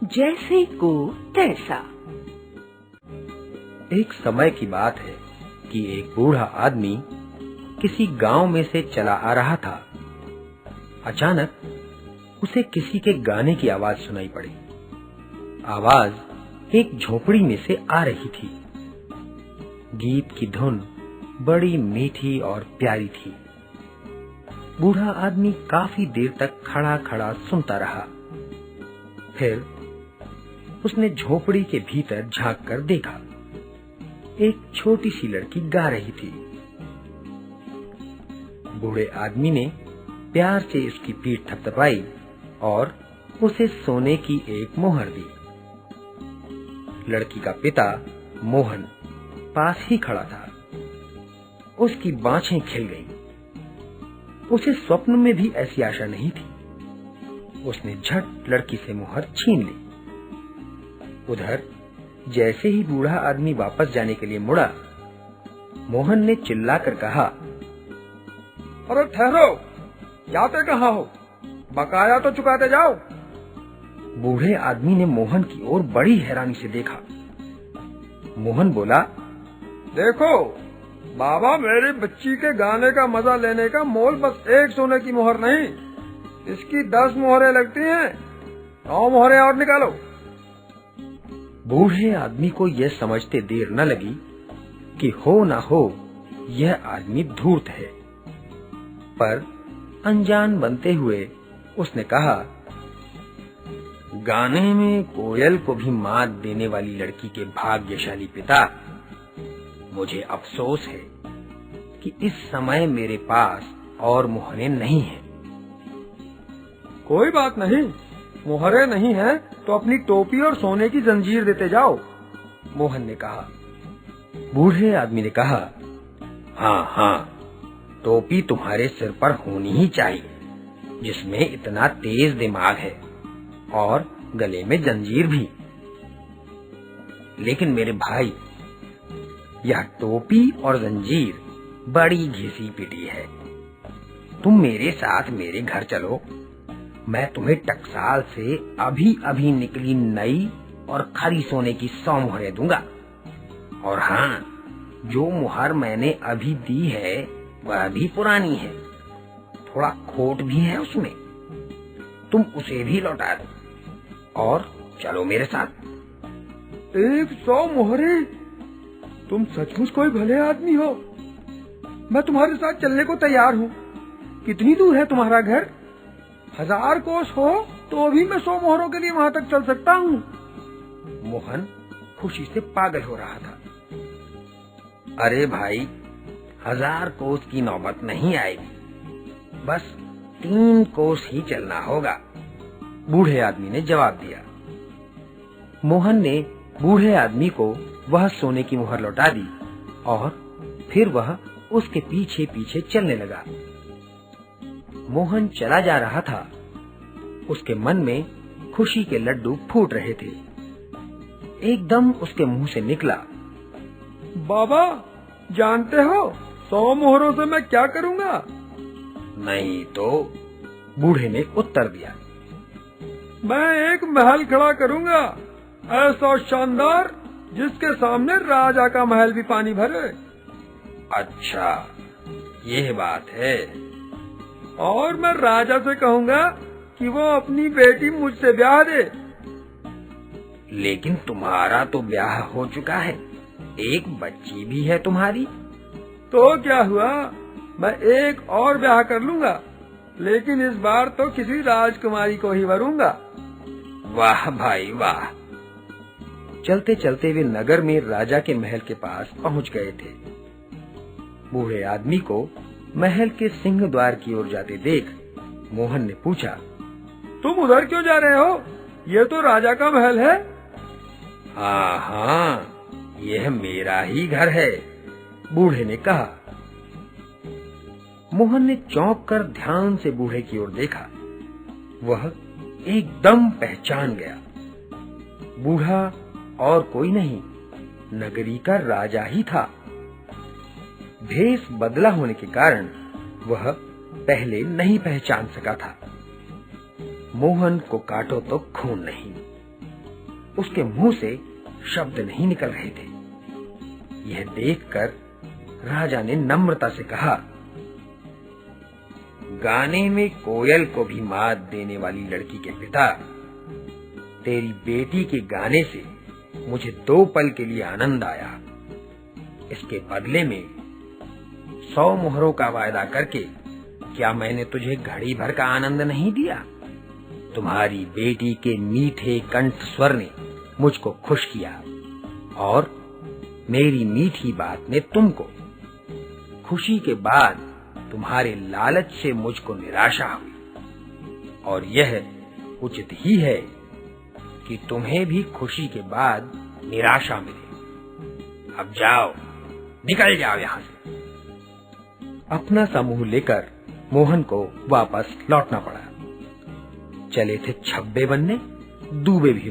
जैसे को तैसा। एक समय की बात है कि एक बूढ़ा आदमी किसी गांव में से चला आ रहा था। अचानक उसे किसी के गाने की आवाज सुनाई पड़ी। आवाज एक झोपड़ी में से आ रही थी। गीत की धुन बड़ी मीठी और प्यारी थी। बूढ़ा आदमी काफी देर तक खड़ा खड़ा सुनता रहा। फिर उसने झोपड़ी के भीतर झांक कर देखा। एक छोटी सी लड़की गा रही थी। बूढ़े आदमी ने प्यार से उसकी पीठ थपथपाई और उसे सोने की एक मोहर दी। लड़की का पिता मोहन पास ही खड़ा था। उसकी बाँछें खिल गईं। उसे स्वप्न में भी ऐसी आशा नहीं थी। उसने झट लड़की से मोहर छीन ली। उधर जैसे ही बूढ़ा आदमी वापस जाने के लिए मुड़ा, मोहन ने चिल्लाकर कहा, अरे ठहरो, जाते कहाँ हो? बकाया तो चुकाते जाओ। बूढ़े आदमी ने मोहन की ओर बड़ी हैरानी से देखा। मोहन बोला, देखो बाबा, मेरी बच्ची के गाने का मजा लेने का मोल बस एक सोने की मोहर नहीं, इसकी 10 मोहरें लगती हैं। 9 मोहरें और निकालो। बूढ़े आदमी को यह समझते देर न लगी कि हो न हो यह आदमी धूर्त है, पर अनजान बनते हुए उसने कहा, गाने में कोयल को भी मात देने वाली लड़की के भाग्यशाली पिता, मुझे अफसोस है कि इस समय मेरे पास और मोहरें नहीं हैं। कोई बात नहीं, मोहरें नहीं हैं तो अपनी टोपी और सोने की जंजीर देते जाओ, मोहन ने कहा। बूढ़े आदमी ने कहा, हाँ हाँ, टोपी तुम्हारे सिर पर होनी ही चाहिए जिसमें इतना तेज दिमाग है, और गले में जंजीर भी। लेकिन मेरे भाई, यह टोपी और जंजीर बड़ी घिसी पिटी है। तुम मेरे साथ मेरे घर चलो, मैं तुम्हें टकसाल से अभी अभी निकली नई और खरी सोने की 100 मोहरें दूंगा। और हाँ, जो मुहर मैंने अभी दी है वह भी पुरानी है, थोड़ा खोट भी है उसमें, तुम उसे भी लौटा दो और चलो मेरे साथ। 100 मोहरें? तुम सचमुच कोई भले आदमी हो। मैं तुम्हारे साथ चलने को तैयार हूँ। कितनी दूर है तुम्हारा घर? 1000 कोस हो तो भी मैं 100 मोहरों के लिए वहाँ तक चल सकता हूँ। मोहन खुशी से पागल हो रहा था। अरे भाई, 1000 कोस की नौबत नहीं आएगी, बस 3 कोस ही चलना होगा, बूढ़े आदमी ने जवाब दिया। मोहन ने बूढ़े आदमी को वह सोने की मोहर लौटा दी और फिर वह उसके पीछे पीछे चलने लगा। मोहन चला जा रहा था। उसके मन में खुशी के लड्डू फूट रहे थे। एकदम उसके मुंह से निकला, बाबा, जानते हो 100 मोहरों से मैं क्या करूँगा? नहीं तो, बूढ़े ने उत्तर दिया, मैं एक महल खड़ा करूँगा, ऐसा शानदार जिसके सामने राजा का महल भी पानी भरे। अच्छा, यह बात है। और मैं राजा से कहूँगा कि वो अपनी बेटी मुझसे ब्याह दे। लेकिन तुम्हारा तो ब्याह हो चुका है, एक बच्ची भी है तुम्हारी। तो क्या हुआ, मैं एक और ब्याह कर लूँगा, लेकिन इस बार तो किसी राजकुमारी को ही वरूंगा। वाह भाई वाह। चलते चलते वे नगर में राजा के महल के पास पहुंच गए थे। बूढ़े आदमी को महल के सिंह द्वार की ओर जाते देख मोहन ने पूछा, तुम उधर क्यों जा रहे हो? ये तो राजा का महल है। हाँ हाँ, यह मेरा ही घर है, बूढ़े ने कहा। मोहन ने चौंक कर ध्यान से बूढ़े की ओर देखा। वह एकदम पहचान गया। बूढ़ा और कोई नहीं, नगरी का राजा ही था। भेष बदला होने के कारण वह पहले नहीं पहचान सका था। मोहन को काटो तो खून नहीं, उसके मुंह से शब्द नहीं निकल रहे थे। यह देखकर राजा ने नम्रता से कहा, गाने में कोयल को भी मात देने वाली लड़की के पिता, तेरी बेटी के गाने से मुझे 2 पल के लिए आनंद आया। इसके बदले में 100 मोहरों का वायदा करके क्या मैंने तुझे घड़ी भर का आनंद नहीं दिया? तुम्हारी बेटी के मीठे कंठ स्वर ने मुझको खुश किया और मेरी मीठी बात ने तुमको। खुशी के बाद तुम्हारे लालच से मुझको निराशा हुई और यह उचित ही है कि तुम्हें भी खुशी के बाद निराशा मिले। अब जाओ, निकल जाओ यहाँ से। अपना समूह लेकर मोहन को वापस लौटना पड़ा। चले थे छब्बे बनने, दूबे भी